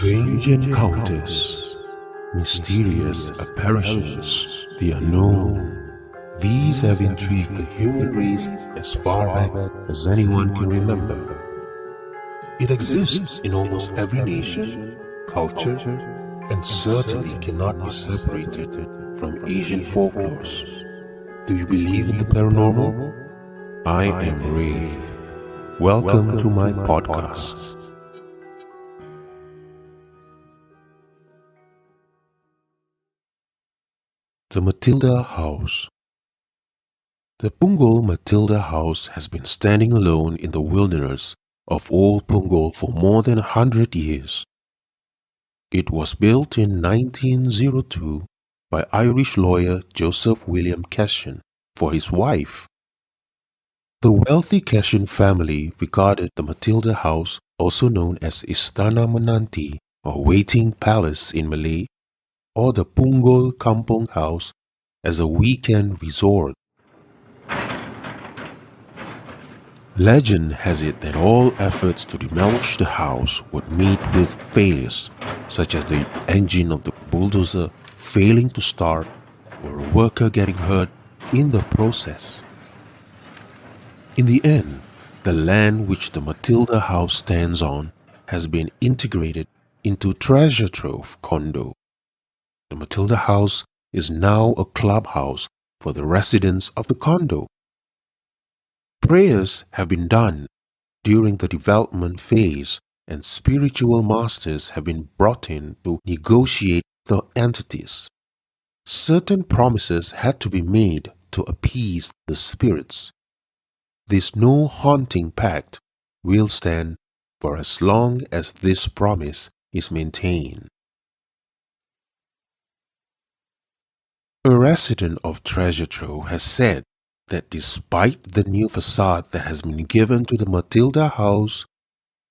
Strange encounters, mysterious apparitions, the unknown. These have intrigued the human race as far back as anyone can remember. It exists in almost every nation, culture, and certainly cannot be separated from Asian folklores. Do you believe in the paranormal? I am Wraith. Welcome to my podcast. The Matilda House. The Punggol Matilda House has been standing alone in the wilderness of old Punggol for more than 100 years. It was built in 1902 by Irish lawyer Joseph William Cashin for his wife. The wealthy Cashin family regarded the Matilda House, also known as Istana Menanti or Waiting Palace in Malay, or the Punggol Kampong House, as a weekend resort. Legend has it that all efforts to demolish the house would meet with failures, such as the engine of the bulldozer failing to start or a worker getting hurt in the process. In the end, the land which the Matilda House stands on has been integrated into treasure trove condo. The Matilda House is now a clubhouse for the residents of the condo. Prayers have been done during the development phase, and spiritual masters have been brought in to negotiate the entities. Certain promises had to be made to appease the spirits. This no haunting pact will stand for as long as this promise is maintained. A resident of Treasure Trove has said that despite the new facade that has been given to the Matilda House,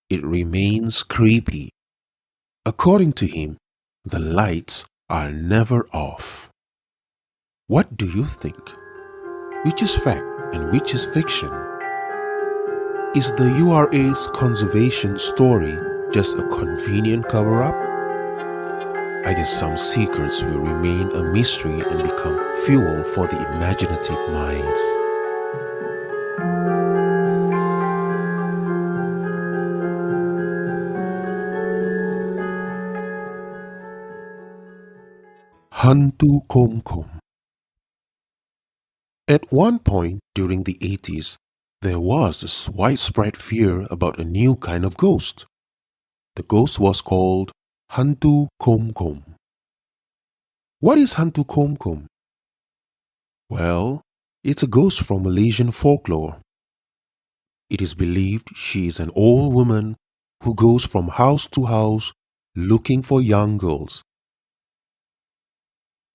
it remains creepy. According to him, the lights are never off. What do you think? Which is fact and which is fiction? Is the URA's conservation story just a convenient cover-up? I guess some secrets will remain a mystery and become fuel for the imaginative minds. Hantu Kum Kum. At one point during the 80s, there was this widespread fear about a new kind of ghost. The ghost was called Hantu Kum Kum. What is Hantu Kum Kum? Well, it's a ghost from Malaysian folklore. It is believed she is an old woman who goes from house to house looking for young girls.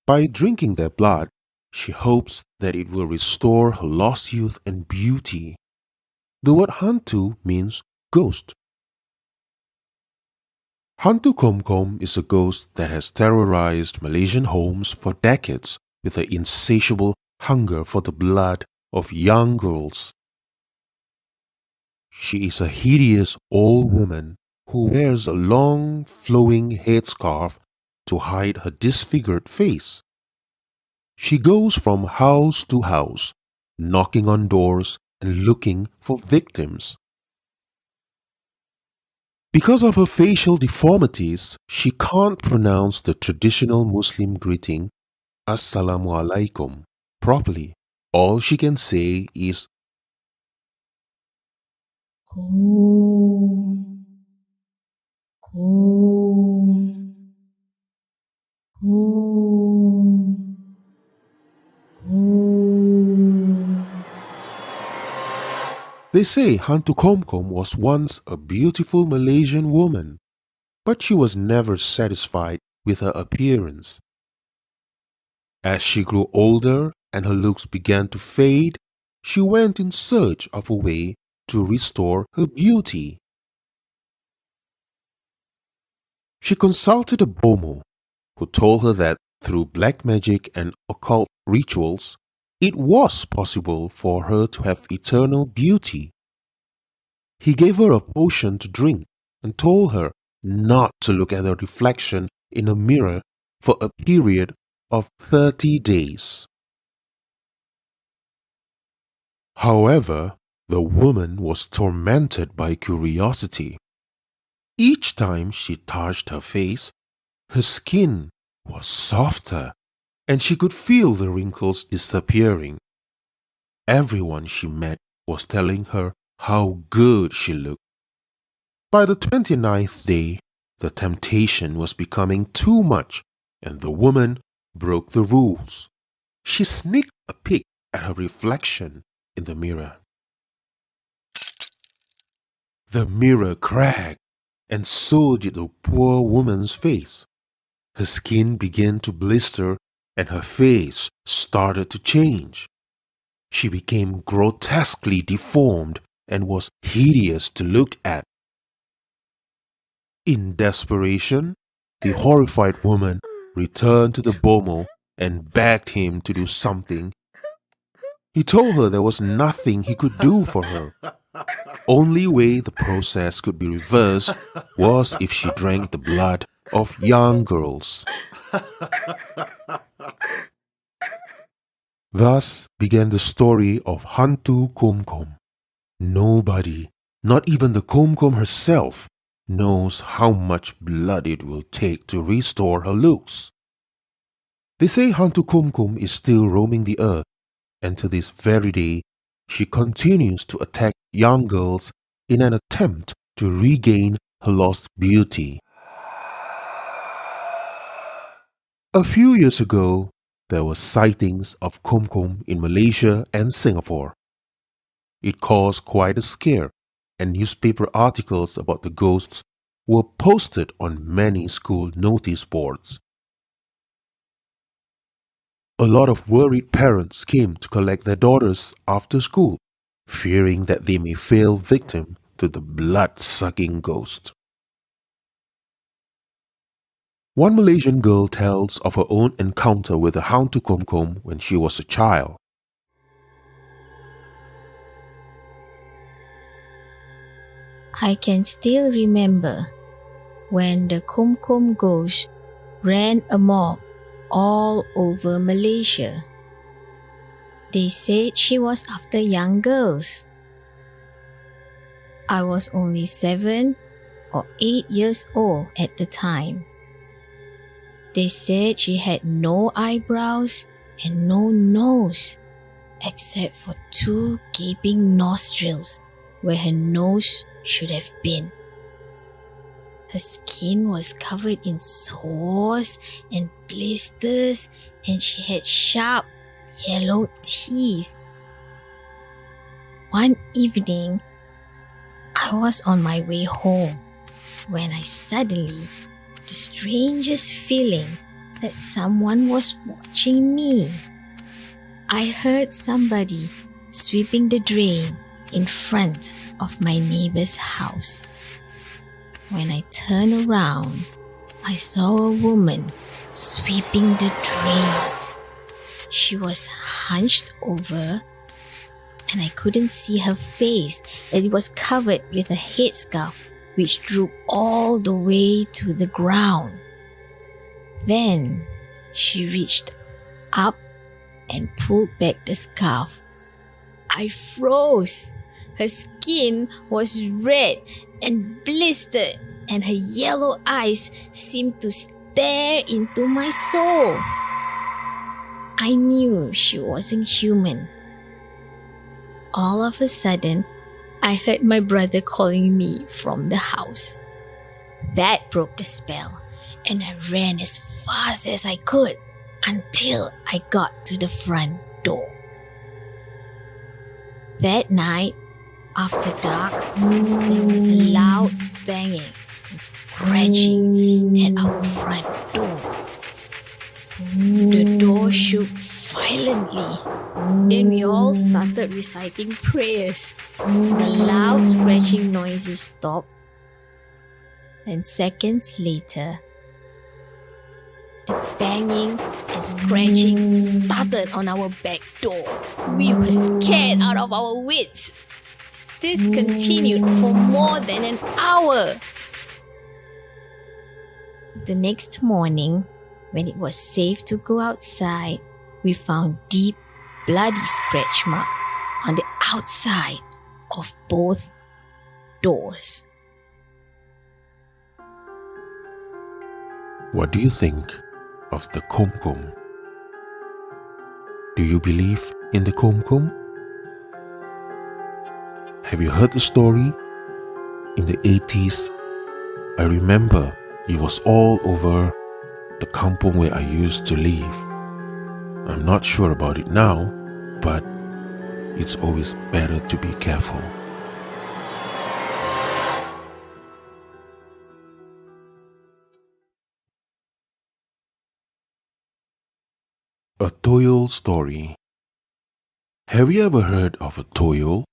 By drinking their blood, she hopes that it will restore her lost youth and beauty. The word hantu means ghost. Hantu Kum Kum is a ghost that has terrorized Malaysian homes for decades with her insatiable hunger for the blood of young girls. She is a hideous old woman who wears a long flowing headscarf to hide her disfigured face. She goes from house to house, knocking on doors and looking for victims. Because of her facial deformities, she can't pronounce the traditional Muslim greeting, Assalamualaikum, properly. All she can say is Kum, Kum, Kum, Kum. They say Hantu Kum Kum was once a beautiful Malaysian woman, but she was never satisfied with her appearance. As she grew older and her looks began to fade, she went in search of a way to restore her beauty. She consulted a bomo, who told her that through black magic and occult rituals, it was possible for her to have eternal beauty. He gave her a potion to drink and told her not to look at her reflection in a mirror for a period of 30 days. However, the woman was tormented by curiosity. Each time she touched her face, her skin was softer and she could feel the wrinkles disappearing. Everyone she met was telling her how good she looked. By the 29th day, the temptation was becoming too much and the woman broke the rules. She sneaked a peek at her reflection in the mirror. The mirror cracked, and so did the poor woman's face. Her skin began to blister and her face started to change. She became grotesquely deformed and was hideous to look at. In desperation, the horrified woman returned to the Bomo and begged him to do something. He told her there was nothing he could do for her. Only way the process could be reversed was if she drank the blood of young girls. Thus began the story of Hantu Kum Kum. Nobody, not even the Kum Kum herself, knows how much blood it will take to restore her looks. They say Hantu Kum Kum is still roaming the earth, and to this very day, she continues to attack young girls in an attempt to regain her lost beauty. A few years ago, there were sightings of Kum Kum in Malaysia and Singapore. It caused quite a scare, and newspaper articles about the ghosts were posted on many school notice boards. A lot of worried parents came to collect their daughters after school, fearing that they may fall victim to the blood-sucking ghost. One Malaysian girl tells of her own encounter with the Hantu Kum Kum when she was a child. I can still remember when the Kum Kum ghost ran amok all over Malaysia. They said she was after young girls. I was only 7 or 8 years old at the time. They said she had no eyebrows and no nose, except for 2 gaping nostrils where her nose should have been. Her skin was covered in sores and blisters, and she had sharp yellow teeth. One evening, I was on my way home when I suddenly the strangest feeling that someone was watching me. I heard somebody sweeping the drain in front of my neighbor's house. When I turned around, I saw a woman sweeping the drain. She was hunched over and I couldn't see her face as it was covered with a headscarf which drooped all the way to the ground. Then she reached up and pulled back the scarf. I froze. Her skin was red and blistered, and her yellow eyes seemed to stare into my soul. I knew she wasn't human. All of a sudden, I heard my brother calling me from the house. That broke the spell, and I ran as fast as I could until I got to the front door. That night, after dark, there was a loud banging and scratching at our front door. The door shook violently. Then we all started reciting prayers. The loud scratching noises stopped. Then seconds later, the banging and scratching started on our back door. We were scared out of our wits. This continued for more than an hour. The next morning, when it was safe to go outside, we found deep, bloody scratch marks on the outside of both doors. What do you think of the Kum Kum? Do you believe in the Kum Kum? Have you heard the story? In the 80s, I remember it was all over the kampong where I used to live. I'm not sure about it now, but it's always better to be careful. A Tuyul story. Have you ever heard of a Tuyul?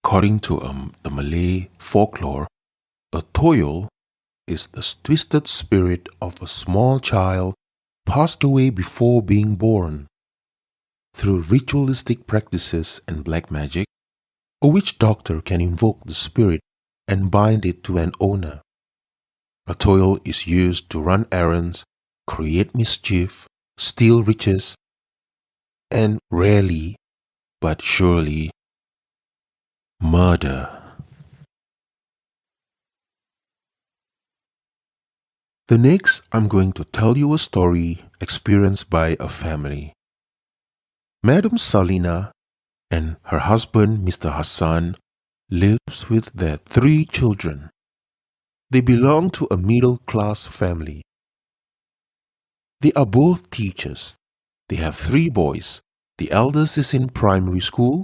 According to the Malay folklore, a Tuyul is the twisted spirit of a small child passed away before being born. Through ritualistic practices and black magic, a witch doctor can invoke the spirit and bind it to an owner. A Tuyul is used to run errands, create mischief, steal riches, and rarely, but surely, murder. The next, I'm going to tell you a story experienced by a family. Madam Salina and her husband, Mr. Hassan, lives with their 3 children. They belong to a middle-class family. They are both teachers. They have 3 boys. The eldest is in primary school,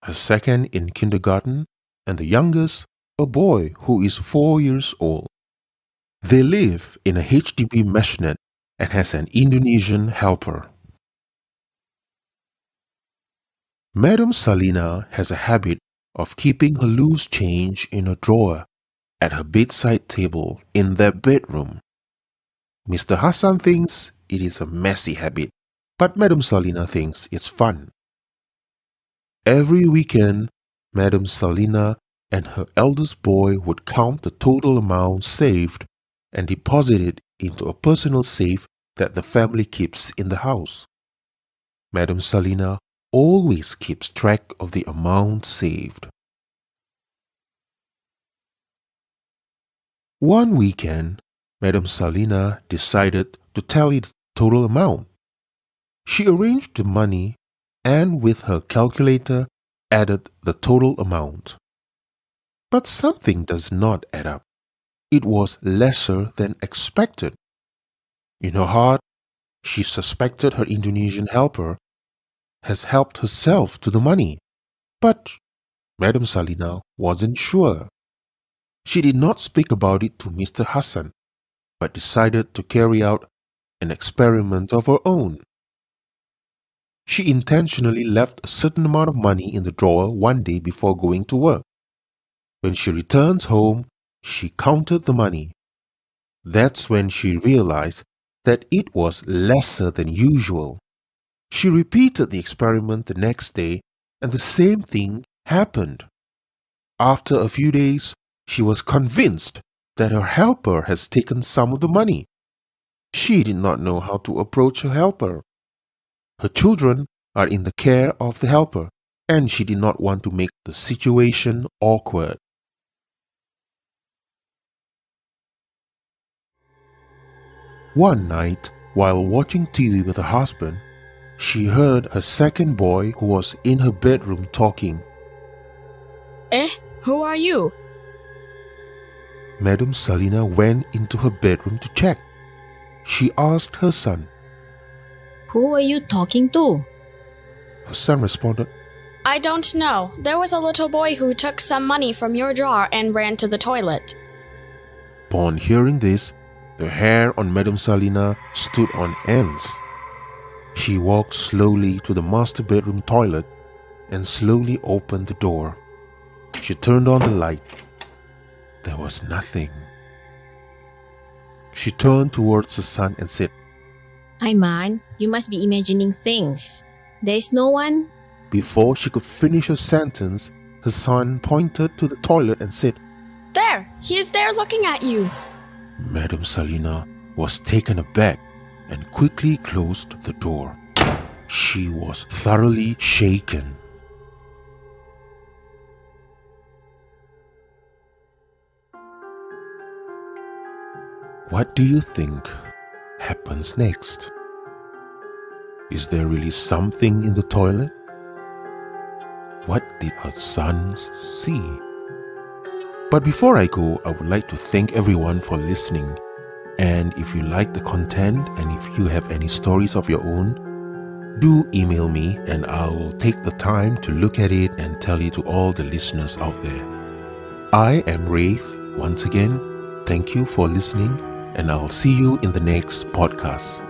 a second in kindergarten, and the youngest, a boy who is 4 years old. They live in a HDB maisonette and has an Indonesian helper. Madam Salina has a habit of keeping her loose change in a drawer at her bedside table in their bedroom. Mr. Hassan thinks it is a messy habit, but Madam Salina thinks it's fun. Every weekend, Madam Salina and her eldest boy would count the total amount saved and deposit it into a personal safe that the family keeps in the house. Madam Salina always keeps track of the amount saved. One weekend, Madam Salina decided to tally the total amount. She arranged the money and with her calculator added the total amount. But something does not add up. It was lesser than expected. In her heart, she suspected her Indonesian helper has helped herself to the money. But Madam Salina wasn't sure. She did not speak about it to Mr. Hassan, but decided to carry out an experiment of her own. She intentionally left a certain amount of money in the drawer one day before going to work. When she returns home, she counted the money. That's when she realized that it was lesser than usual. She repeated the experiment the next day, and the same thing happened. After a few days, she was convinced that her helper has taken some of the money. She did not know how to approach her helper. Her children are in the care of the helper, and she did not want to make the situation awkward. One night, while watching TV with her husband, she heard her second boy who was in her bedroom talking. Who are you? Madam Salina went into her bedroom to check. She asked her son. Who were you talking to? Her son responded, I don't know. There was a little boy who took some money from your drawer and ran to the toilet. Upon hearing this, the hair on Madam Salina stood on ends. She walked slowly to the master bedroom toilet and slowly opened the door. She turned on the light. There was nothing. She turned towards her son and said, Aiman, you must be imagining things. There is no one. Before she could finish her sentence, her son pointed to the toilet and said, There! He is there looking at you. Madame Salina was taken aback and quickly closed the door. She was thoroughly shaken. What do you think happens next? Is there really something in the toilet? What did her sons see? But before I go, I would like to thank everyone for listening. And if you like the content and if you have any stories of your own, do email me and I'll take the time to look at it and tell it to all the listeners out there. I am Wraith. Once again, thank you for listening and I'll see you in the next podcast.